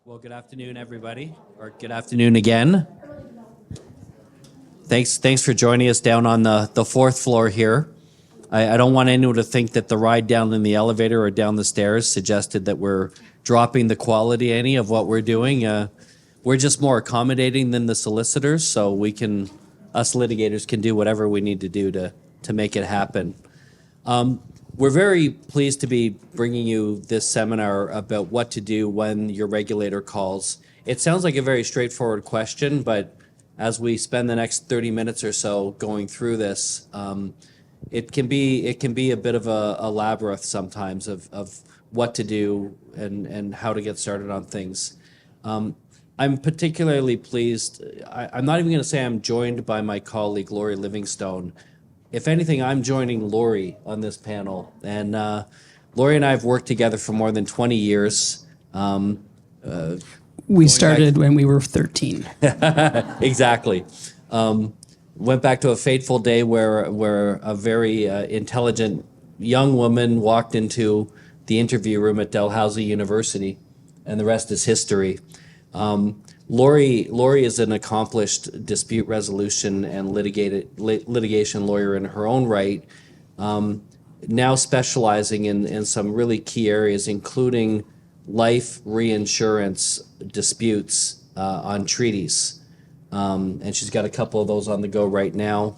Well, good afternoon, everybody, or good afternoon again. Thanks for joining us down on the fourth floor here. I don't want anyone to think that the ride down in the elevator or down the stairs suggested that we're dropping the quality any of what we're doing. We're just more accommodating than the solicitors, so us litigators can do whatever we need to do to make it happen. We're very pleased to be bringing you this seminar about what to do when your regulator calls. It sounds like a very straightforward question, but as we spend the next 30 minutes or so going through this, it can be a bit of a labyrinth sometimes of what to do and how to get started on things. I'm particularly pleased. I'm not even going to say I'm joined by my colleague Lori Livingstone. If anything, I'm joining Lori on this panel. And Lori and I have worked together for more than 20 years. We started when we were 13. Exactly. Went back to a fateful day where a very intelligent young woman walked into the interview room at Dalhousie University, and the rest is history. Lori is an accomplished dispute resolution and litigation lawyer in her own right, now specializing in some really key areas, including life reinsurance disputes on treaties. And she's got a couple of those on the go right now.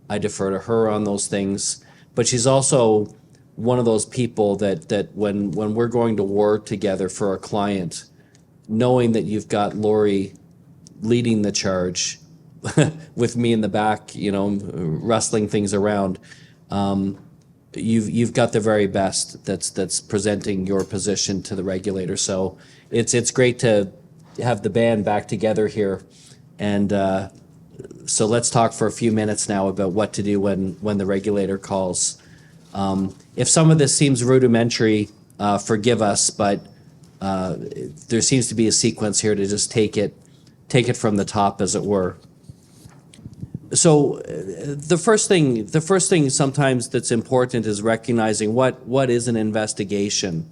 I defer to her on those things. But she's also one of those people that when we're going to war together for a client, knowing that you've got Lori leading the charge with me in the back, rustling things around, you've got the very best that's presenting your position to the regulator. So it's great to have the band back together here. And so let's talk for a few minutes now about what to do when the regulator calls. If some of this seems rudimentary, forgive us, but there seems to be a sequence here to just take it from the top, as it were. So the first thing sometimes that's important is recognizing what is an investigation.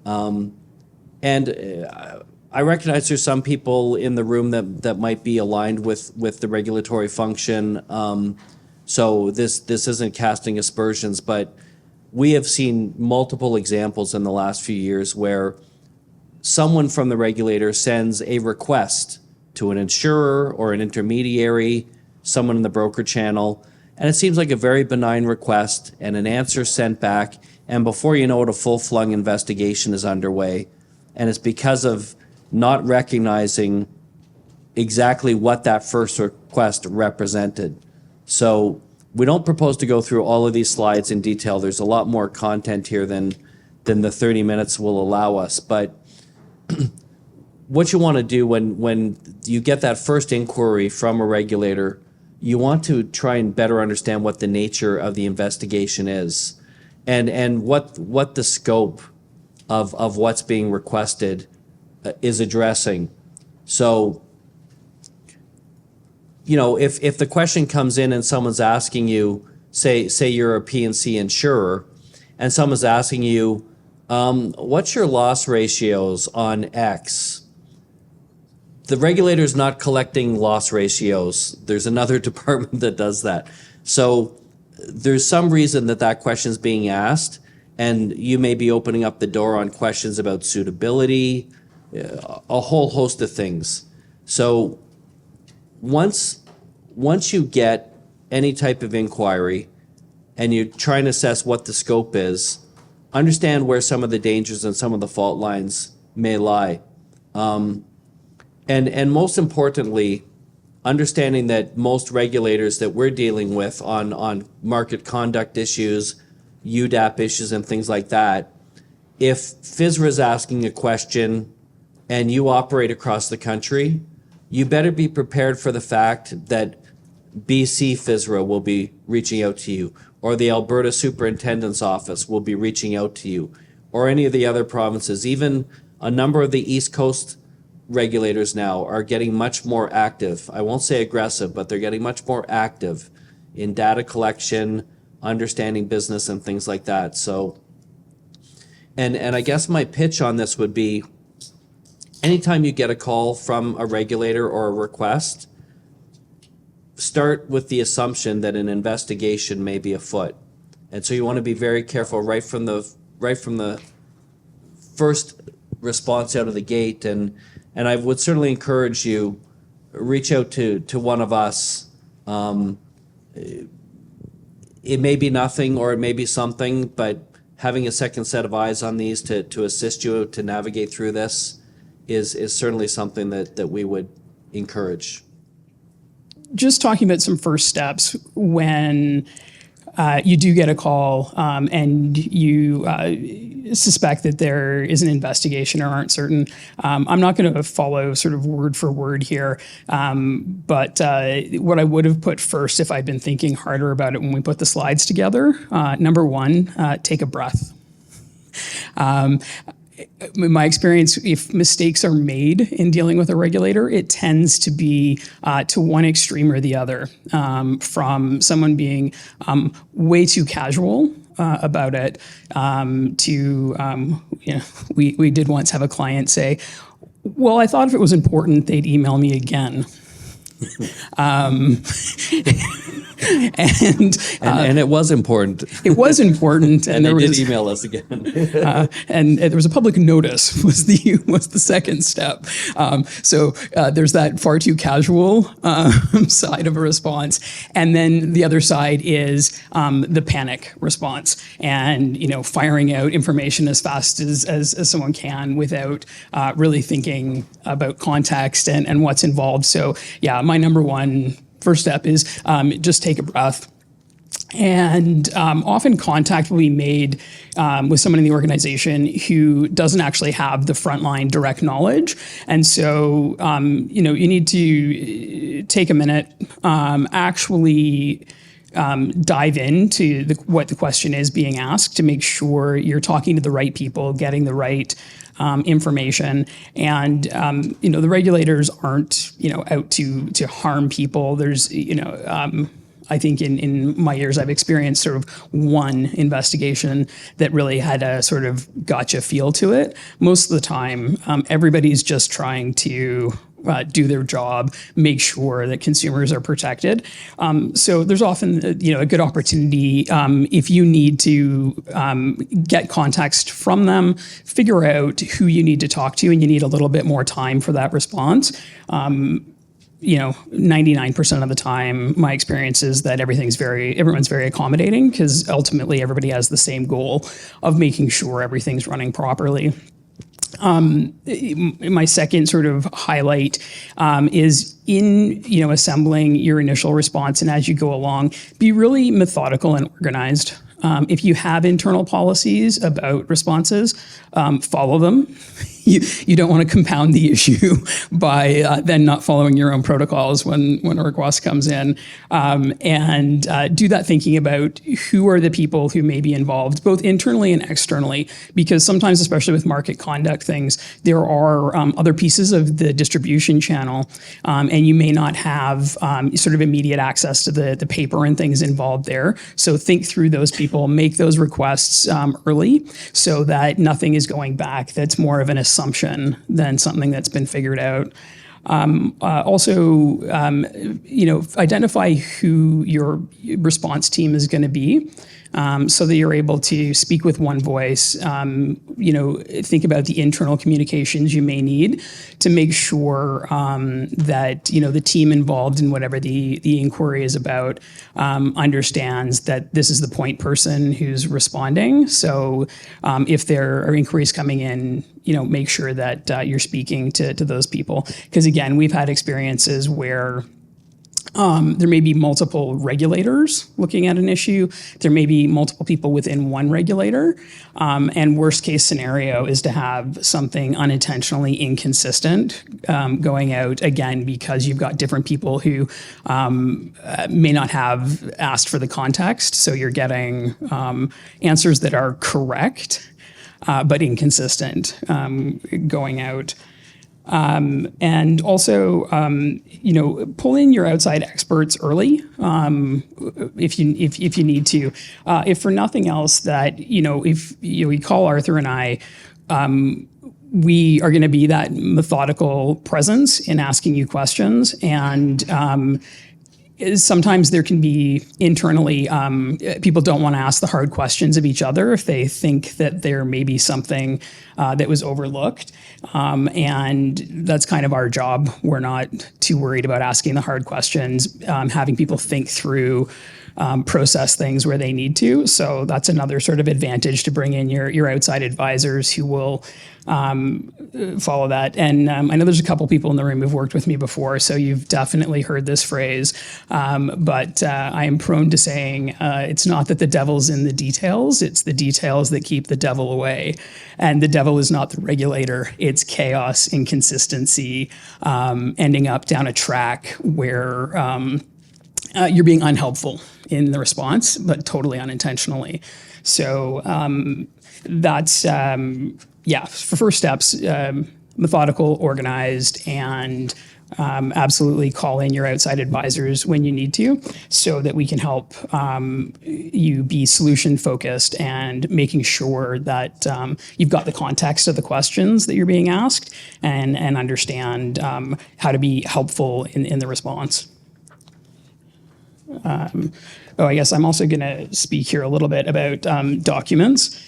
And I recognize there's some people in the room that might be aligned with the regulatory function. So this isn't casting aspersions, but we have seen multiple examples in the last few years where someone from the regulator sends a request to an insurer or an intermediary, someone in the broker channel, and it seems like a very benign request, and an answer sent back, and before you know it, a full-flung investigation is underway. And it's because of not recognizing exactly what that first request represented. So we don't propose to go through all of these slides in detail. There's a lot more content here than the 30 minutes will allow us. But what you want to do when you get that first inquiry from a regulator, you want to try and better understand what the nature of the investigation is and what the scope of what's being requested is addressing. So, if the question comes in and someone's asking you, say you're a P&C insurer, and someone's asking you, what's your loss ratios on X? The regulator's not collecting loss ratios. There's another department that does that. So there's some reason that question is being asked, and you may be opening up the door on questions about suitability, a whole host of things. So once you get any type of inquiry and you try and assess what the scope is, understand where some of the dangers and some of the fault lines may lie. And most importantly, understanding that most regulators that we're dealing with on market conduct issues, UDAP issues and things like that, if FSRA is asking a question and you operate across the country, you better be prepared for the fact that BC FSRA will be reaching out to you, or the Alberta Superintendent's Office will be reaching out to you, or any of the other provinces. Even a number of the East Coast regulators now are getting much more active. I won't say aggressive, but they're getting much more active in data collection, understanding business and things like that. So, and I guess my pitch on this would be, anytime you get a call from a regulator or a request, start with the assumption that an investigation may be afoot. And so you want to be very careful right from the first response out of the gate. And I would certainly encourage you, reach out to one of us. It may be nothing or it may be something, but having a second set of eyes on these to assist you to navigate through this is certainly something that we would encourage. Just talking about some first steps when you do get a call and you suspect that there is an investigation or aren't certain. I'm not going to follow sort of word for word here, but what I would have put first if I'd been thinking harder about it when we put the slides together, number one, take a breath. In my experience, if mistakes are made in dealing with a regulator, it tends to be to one extreme or the other, from someone being way too casual about it to, we did once have a client say, well, I thought if it was important, they'd email me again. And it was important. It was important, and they did email us again. And there was a public notice was the second step. So there's that far too casual side of a response, and then the other side is the panic response, and firing out information as fast as someone can without really thinking about context and what's involved. So yeah, my number one first step is just take a breath. And often contact will be made with someone in the organization who doesn't actually have the frontline direct knowledge. And so, you need to take a minute, actually dive into what the question is being asked to make sure you're talking to the right people, getting the right information. And, the regulators aren't, out to harm people. There's, I think in my years, I've experienced sort of one investigation that really had a sort of gotcha feel to it. Most of the time, everybody's just trying to do their job, make sure that consumers are protected. So there's often, a good opportunity if you need to get context from them, figure out who you need to talk to, and you need a little bit more time for that response. 99% of the time, my experience is that everyone's very accommodating because ultimately everybody has the same goal of making sure everything's running properly. My second sort of highlight is in assembling your initial response, and as you go along, be really methodical and organized. If you have internal policies about responses, follow them. You don't want to compound the issue by then not following your own protocols when a request comes in. And do that thinking about who are the people who may be involved, both internally and externally, because sometimes, especially with market conduct things, there are other pieces of the distribution channel, and you may not have sort of immediate access to the paper and things involved there. So think through those people, make those requests early so that nothing is going back that's more of an assumption than something that's been figured out. Also, identify who your response team is going to be, so that you're able to speak with one voice. Think about the internal communications you may need to make sure that the team involved in whatever the inquiry is about understands that this is the point person who's responding. So if there are inquiries coming in, make sure that you're speaking to those people. Because again, we've had experiences where there may be multiple regulators looking at an issue. There may be multiple people within one regulator. And worst case scenario is to have something unintentionally inconsistent going out, again, because you've got different people who may not have asked for the context. So you're getting answers that are correct, but inconsistent going out. And also, pull in your outside experts early if you need to. If for nothing else, that if you call Arthur and I, we are going to be that methodical presence in asking you questions. And sometimes there can be internally, people don't want to ask the hard questions of each other if they think that there may be something that was overlooked. And that's kind of our job. We're not too worried about asking the hard questions, having people think through, process things where they need to. So that's another sort of advantage to bring in your outside advisors who will follow that. And I know there's a couple people in the room who've worked with me before, so you've definitely heard this phrase. But I am prone to saying it's not that the devil's in the details, it's the details that keep the devil away. And the devil is not the regulator, it's chaos, inconsistency, ending up down a track where you're being unhelpful in the response, but totally unintentionally. So that's, for first steps, methodical, organized, and absolutely call in your outside advisors when you need to so that we can help you be solution focused and making sure that you've got the context of the questions that you're being asked and understand how to be helpful in the response. I guess I'm also going to speak here a little bit about documents,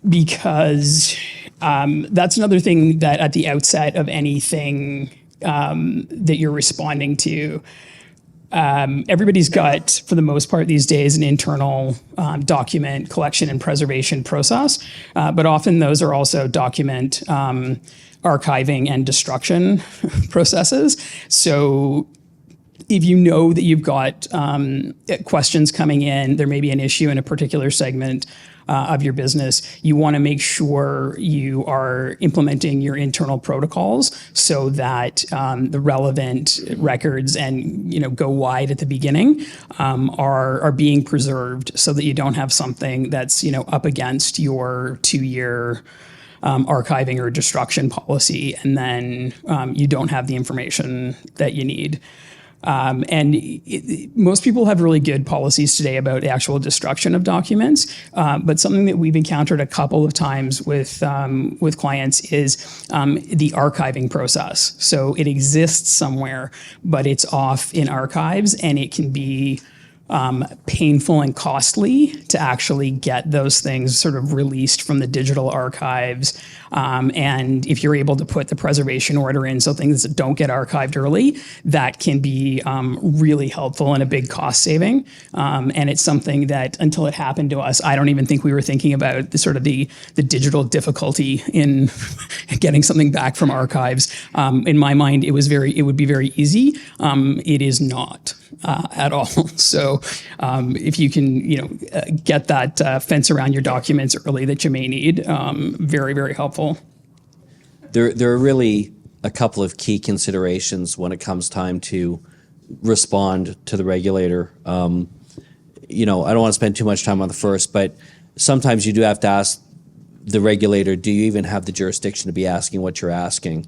because that's another thing that at the outset of anything that you're responding to, everybody's got, for the most part these days, an internal document collection and preservation process, but often those are also document archiving and destruction processes. So if you know that you've got questions coming in, there may be an issue in a particular segment of your business, you want to make sure you are implementing your internal protocols so that the relevant records and go wide at the beginning are being preserved so that you don't have something that's up against your 2-year archiving or destruction policy, and then you don't have the information that you need. Most people have really good policies today about the actual destruction of documents, but something that we've encountered a couple of times with clients is the archiving process. So it exists somewhere, but it's off in archives, and it can be painful and costly to actually get those things sort of released from the digital archives. And if you're able to put the preservation order in so things that don't get archived early, that can be really helpful and a big cost saving. And it's something that until it happened to us, I don't even think we were thinking about the digital difficulty in getting something back from archives. In my mind, it would be very easy. It is not. At all. So if you can, get that fence around your documents early that you may need, very, very helpful. There are really a couple of key considerations when it comes time to respond to the regulator. I don't want to spend too much time on the first, but sometimes you do have to ask the regulator, do you even have the jurisdiction to be asking what you're asking?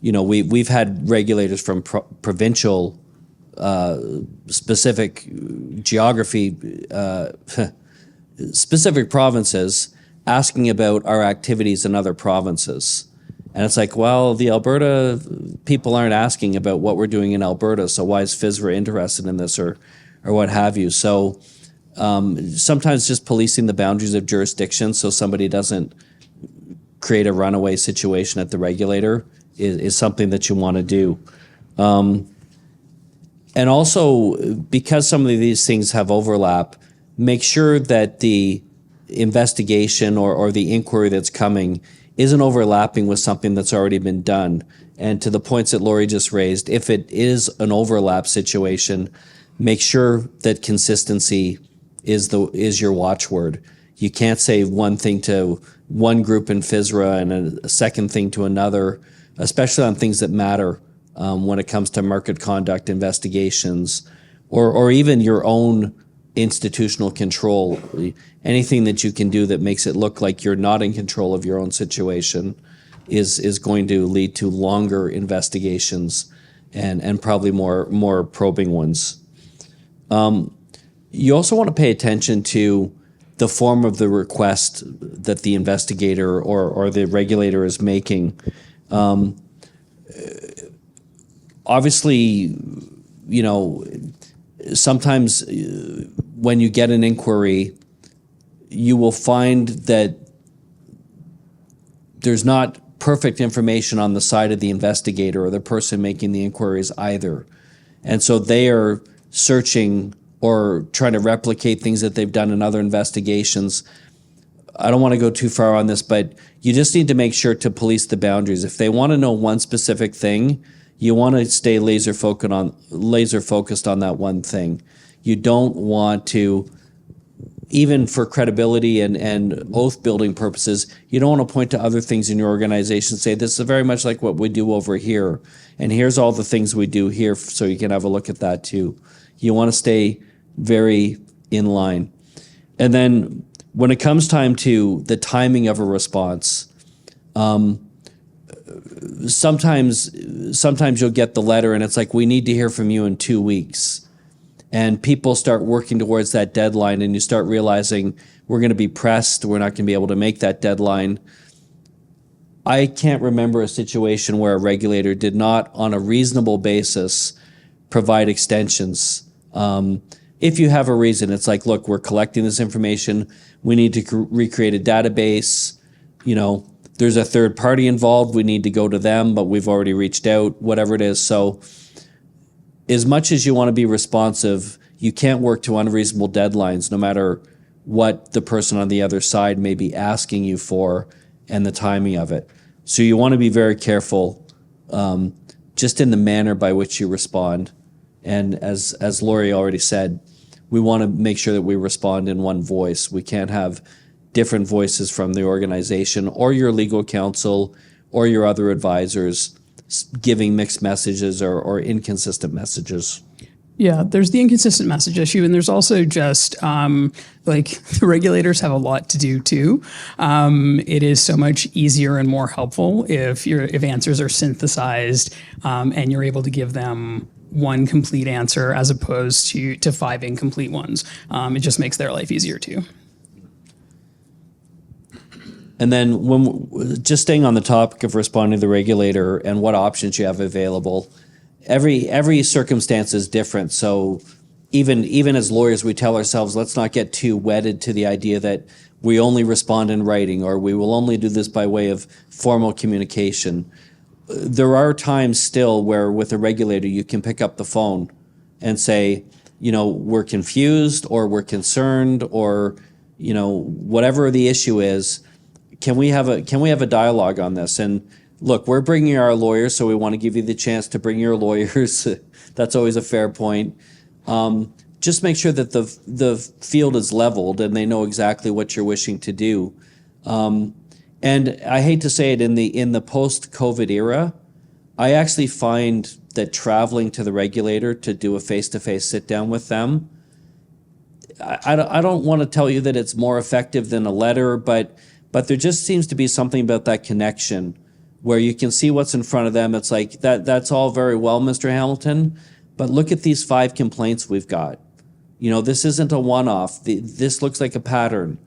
We've had regulators from provincial specific geography, specific provinces asking about our activities in other provinces. And it's like, well, the Alberta people aren't asking about what we're doing in Alberta, so why is FSRA interested in this or what have you? So sometimes just policing the boundaries of jurisdiction so somebody doesn't create a runaway situation at the regulator is something that you want to do. And also, because some of these things have overlap, make sure that the investigation or the inquiry that's coming isn't overlapping with something that's already been done. And to the points that Lori just raised, if it is an overlap situation, make sure that consistency is your watchword. You can't say one thing to one group in FSRA and a second thing to another, especially on things that matter. When it comes to market conduct investigations or even your own institutional control, anything that you can do that makes it look like you're not in control of your own situation is going to lead to longer investigations and probably more probing ones. You also want to pay attention to the form of the request that the investigator or the regulator is making. Obviously, sometimes when you get an inquiry, you will find that there's not perfect information on the side of the investigator or the person making the inquiries either. And so they are searching or trying to replicate things that they've done in other investigations. I don't want to go too far on this, but you just need to make sure to police the boundaries. If they want to know one specific thing, you want to stay laser focused on that one thing. You don't want to, even for credibility and oath building purposes, you don't want to point to other things in your organization and say, this is very much like what we do over here. And here's all the things we do here, so you can have a look at that too. You want to stay very in line. And then when it comes time to the timing of a response, sometimes you'll get the letter and it's like, we need to hear from you in 2 weeks. And people start working towards that deadline, and you start realizing we're going to be pressed. We're not going to be able to make that deadline. I can't remember a situation where a regulator did not, on a reasonable basis, provide extensions. If you have a reason, it's like, look, we're collecting this information. We need to recreate a database. There's a third party involved. We need to go to them, but we've already reached out, whatever it is. So as much as you want to be responsive, you can't work to unreasonable deadlines, no matter what the person on the other side may be asking you for and the timing of it. So you want to be very careful just in the manner by which you respond. And as Lori already said, we want to make sure that we respond in one voice. We can't have different voices from the organization or your legal counsel or your other advisors giving mixed messages or inconsistent messages. Yeah, there's the inconsistent message issue, and there's also just the regulators have a lot to do too. It is so much easier and more helpful if answers are synthesized and you're able to give them one complete answer as opposed to 5 incomplete ones. It just makes their life easier too. And then just staying on the topic of responding to the regulator and what options you have available, every circumstance is different. So even as lawyers, we tell ourselves, let's not get too wedded to the idea that we only respond in writing or we will only do this by way of formal communication. There are times still where with a regulator you can pick up the phone and say, we're confused or we're concerned or, whatever the issue is. Can we have a dialogue on this? And look, we're bringing our lawyers, so we want to give you the chance to bring your lawyers. That's always a fair point. Just make sure that the field is leveled and they know exactly what you're wishing to do. And I hate to say it, in the post-COVID era, I actually find that traveling to the regulator to do a face-to-face sit-down with them, I don't want to tell you that it's more effective than a letter, but there just seems to be something about that connection where you can see what's in front of them. It's like, that's all very well, Mr. Hamilton, but look at these 5 complaints we've got. This isn't a one-off. This looks like a pattern.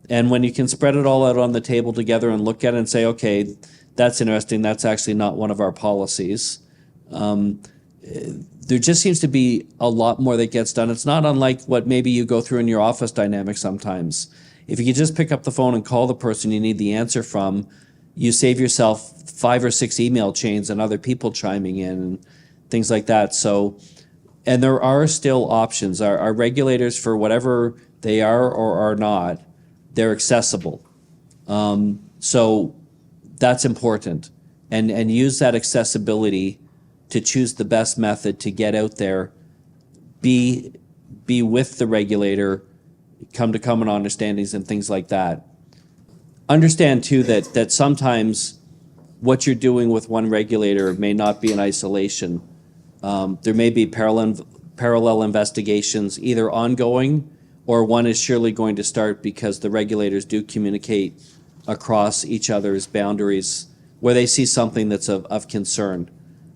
And when you can spread it all out on the table together and look at it and say, okay, that's interesting, that's actually not one of our policies. There just seems to be a lot more that gets done. It's not unlike what maybe you go through in your office dynamic sometimes. If you could just pick up the phone and call the person you need the answer from, you save yourself 5 or 6 email chains and other people chiming in and things like that. So, and there are still options. Our regulators, for whatever they are or are not, they're accessible. So that's important. And use that accessibility to choose the best method to get out there, be with the regulator, come to common understandings and things like that. Understand too that sometimes what you're doing with one regulator may not be in isolation. There may be parallel investigations, either ongoing or one is surely going to start because the regulators do communicate across each other's boundaries where they see something that's of concern.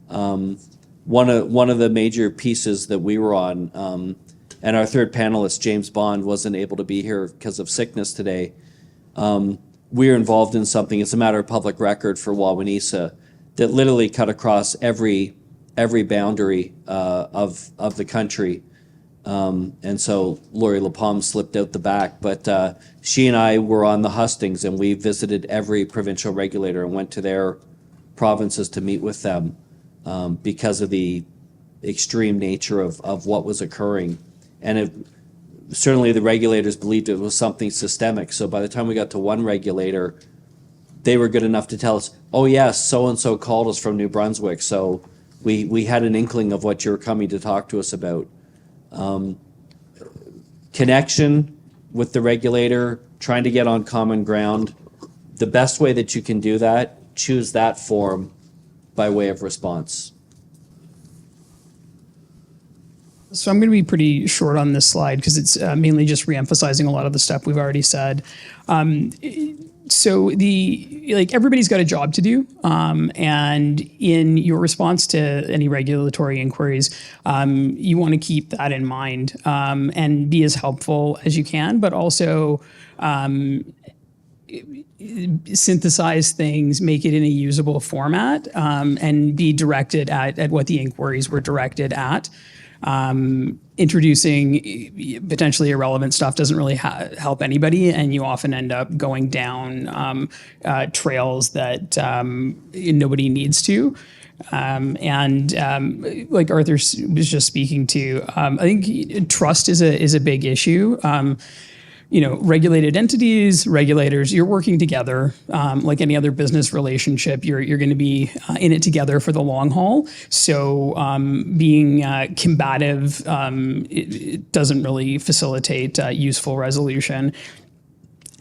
One of the major pieces that we were on and our third panelist, James Bond, wasn't able to be here because of sickness today. We're involved in something, it's a matter of public record for Wawanesa, that literally cut across every boundary of the country. And so Lori LaPalme slipped out the back, but she and I were on the hustings, and we visited every provincial regulator and went to their provinces to meet with them because of the extreme nature of what was occurring. And certainly the regulators believed it was something systemic. So by the time we got to one regulator, they were good enough to tell us, oh yes, so-and-so called us from New Brunswick. So we had an inkling of what you're coming to talk to us about. Connection with the regulator, trying to get on common ground. The best way that you can do that, choose that form by way of response. So I'm going to be pretty short on this slide because it's mainly just reemphasizing a lot of the stuff we've already said. So everybody's got a job to do, and in your response to any regulatory inquiries, you want to keep that in mind and be as helpful as you can, but also synthesize things, make it in a usable format, and be directed at what the inquiries were directed at. Introducing potentially irrelevant stuff doesn't really help anybody, and you often end up going down trails that nobody needs to. Like Arthur was just speaking to, I think trust is a big issue. Regulated entities, regulators, you're working together. Like any other business relationship, you're going to be in it together for the long haul. So being combative, it doesning really facilitate useful resolution.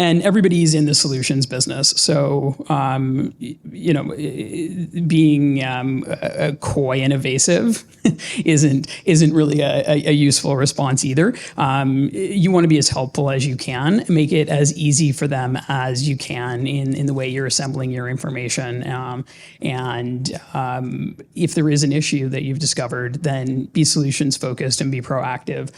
And everybody's in the solutions business, so being coy and evasive isn't really a useful response either. You want to be as helpful as you can, make it as easy for them as you can in the way you're assembling your information. And if there is an issue that you've discovered, then be solutions focused and be proactive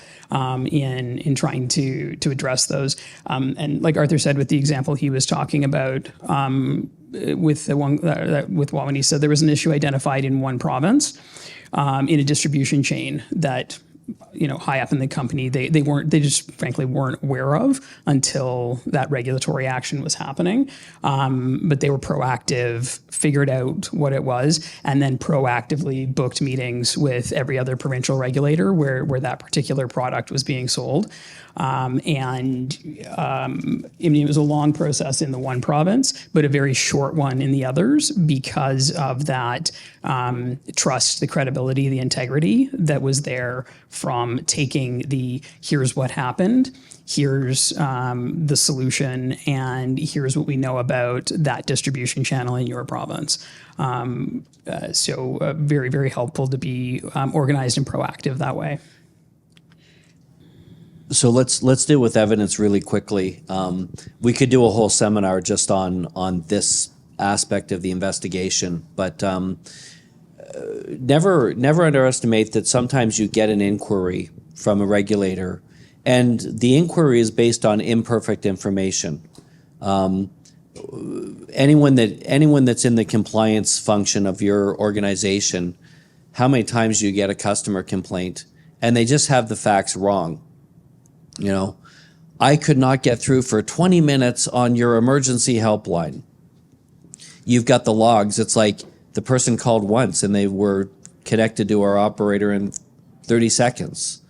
in trying to address those. And like Arthur said, with the example he was talking about with the one with Wawanesa, there was an issue identified in one province in a distribution chain that high up in the company they just frankly weren't aware of until that regulatory action was happening. But they were proactive, figured out what it was, and then proactively booked meetings with every other provincial regulator where that particular product was being sold. It was a long process in the one province, but a very short one in the others because of that trust, the credibility, the integrity that was there from taking the here's what happened, here's the solution, and here's what we know about that distribution channel in your province. So very, very helpful to be organized and proactive that way. So let's deal with evidence really quickly. We could do a whole seminar just on this aspect of the investigation, but never underestimate that sometimes you get an inquiry from a regulator, and the inquiry is based on imperfect information. Anyone that's in the compliance function of your organization, how many times do you get a customer complaint and they just have the facts wrong? I could not get through for 20 minutes on your emergency helpline. You've got the logs. It's like the person called once and they were connected to our operator in 30 seconds.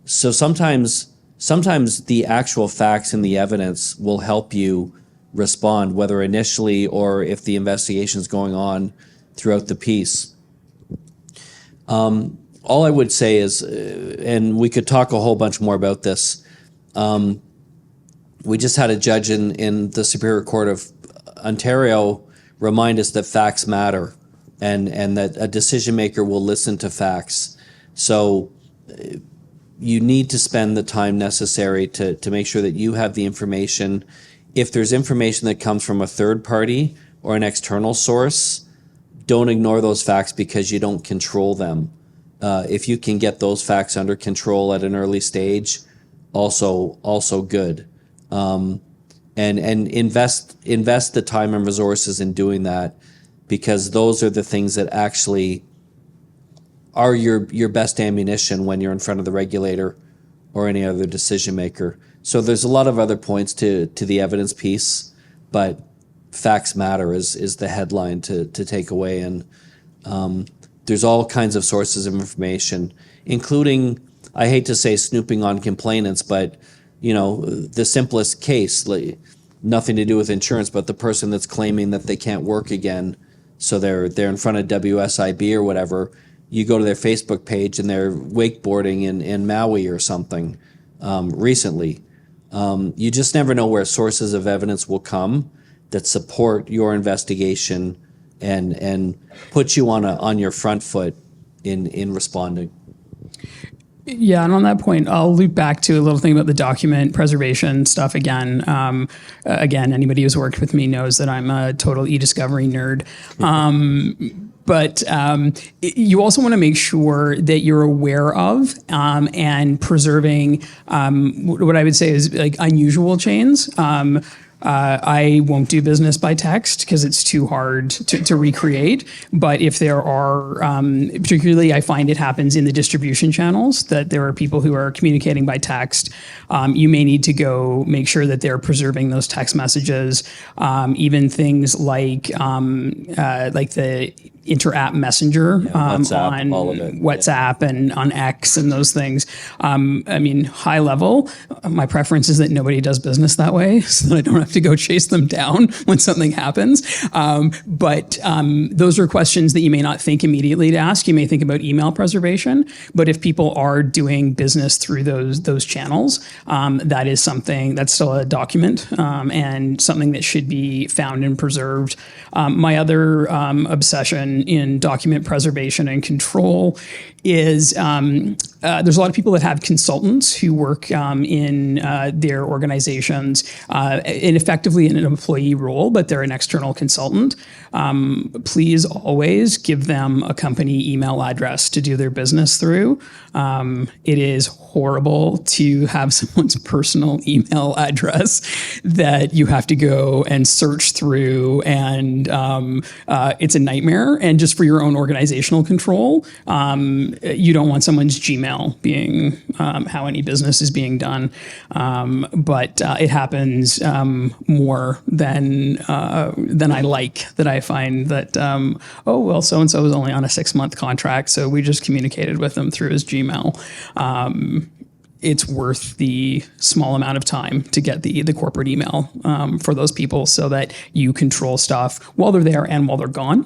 So sometimes the actual facts and the evidence will help you respond, whether initially or if the investigation is going on throughout the piece. All I would say is, and we could talk a whole bunch more about this, we just had a judge in the Superior Court of Ontario remind us that facts matter and that a decision maker will listen to facts. So you need to spend the time necessary to make sure that you have the information. If there's information that comes from a third party or an external source, don't ignore those facts because you don't control them. if you can get those facts under control at an early stage, also good. And invest the time and resources in doing that, because those are the things that actually are your best ammunition when you're in front of the regulator or any other decision maker. So there's a lot of other points to the evidence piece, but facts matter is the headline to take away. And there's all kinds of sources of information, including, I hate to say snooping on complainants, but the simplest case, like, nothing to do with insurance, but the person that's claiming that they can't work again, so they're in front of WSIB or whatever. You go to their Facebook page and they're wakeboarding in Maui or something recently. You just never know where sources of evidence will come that support your investigation and put you on your front foot in responding. Yeah, and on that point, I'll loop back to a little thing about the document preservation stuff again. Again, anybody who's worked with me knows that I'm a total e-discovery nerd. But you also want to make sure that you're aware of and preserving what I would say is like unusual chains. I won't do business by text because it's too hard to recreate. But if there are, particularly I find it happens in the distribution channels, that there are people who are communicating by text. You may need to go make sure that they're preserving those text messages. Even things like the inter-app messenger WhatsApp, on all of it. WhatsApp and on X and those things. I mean, high level, my preference is that nobody does business that way, so that I don't have to go chase them down when something happens. But those are questions that you may not think immediately to ask. You may think about email preservation, but if people are doing business through those channels, that is something that's still a document and something that should be found and preserved. My other obsession in document preservation and control is there's a lot of people that have consultants who work in their organizations and effectively in an employee role, but they're an external consultant. Please always give them a company email address to do their business through. It is horrible to have someone's personal email address that you have to go and search through, and it's a nightmare. And just for your own organizational control, you don't want someone's Gmail being how any business is being done. But it happens more than I like, that I find that, so-and-so was only on a 6-month contract, so we just communicated with them through his Gmail. It's worth the small amount of time to get the corporate email for those people so that you control stuff while they're there and while they're gone.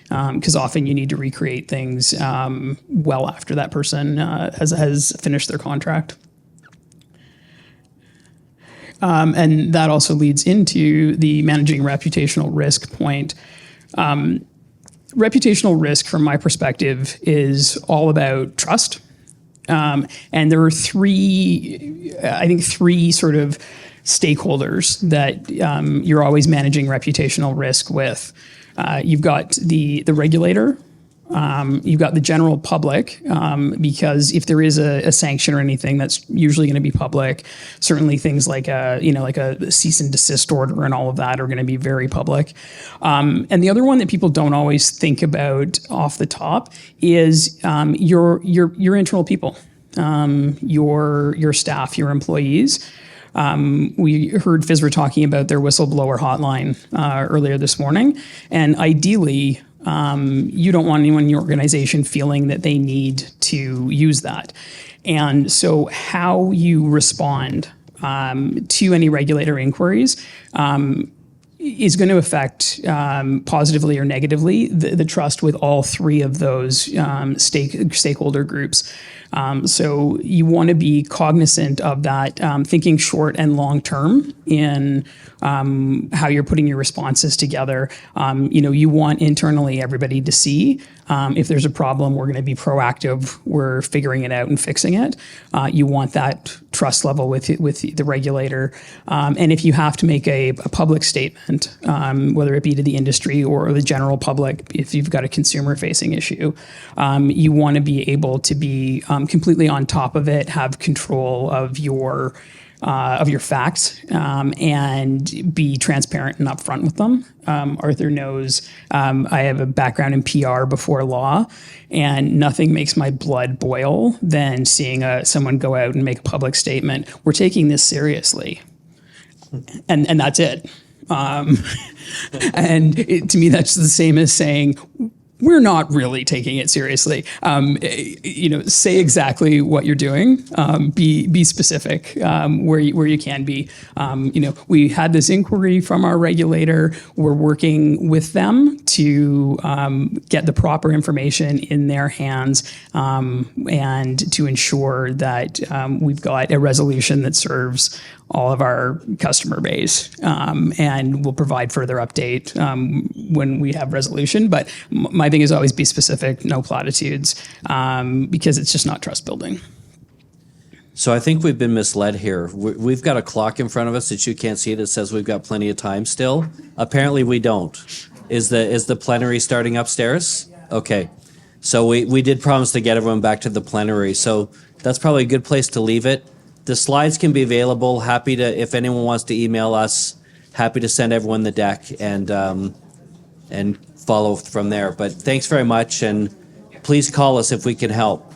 Because often you need to recreate things well after that person has finished their contract. And that also leads into the managing reputational risk point. Reputational risk, from my perspective, is all about trust. And there are three sort of stakeholders that you're always managing reputational risk with. You've got the regulator, you've got the general public, because if there is a sanction or anything, that's usually going to be public. Certainly things like a cease and desist order and all of that are going to be very public. And the other one that people don't always think about off the top is your internal people, your staff, your employees. We heard FSRA talking about their whistleblower hotline earlier this morning, and ideally, you don't want anyone in your organization feeling that they need to use that. And so how you respond to any regulator inquiries is going to affect positively or negatively the trust with all three of those stakeholder groups. So you want to be cognizant of that, thinking short and long term in how you're putting your responses together. You want internally everybody to see if there's a problem, we're going to be proactive. We're figuring it out and fixing it. You want that trust level with the regulator. And if you have to make a public statement, whether it be to the industry or the general public, if you've got a consumer-facing issue, you want to be able to be completely on top of it, have control of your facts, and be transparent and upfront with them. Arthur knows I have a background in PR before law, and nothing makes my blood boil than seeing someone go out and make a public statement. We're taking this seriously, and that's it. To me, that's the same as saying, we're not really taking it seriously. Say exactly what you're doing. Be specific where you can be. We had this inquiry from our regulator. We're working with them to get the proper information in their hands and to ensure that we've got a resolution that serves all of our customer base, and we'll provide further update when we have resolution. But my thing is always be specific, no platitudes, because it's just not trust building. So I think we've been misled here. We've got a clock in front of us that you can't see that says we've got plenty of time still. Apparently we don't. Is the plenary starting upstairs? Okay. So we did promise to get everyone back to the plenary. So that's probably a good place to leave it. The slides can be available. Happy to, if anyone wants to email us, happy to send everyone the deck and follow from there. But thanks very much, and please call us if we can help.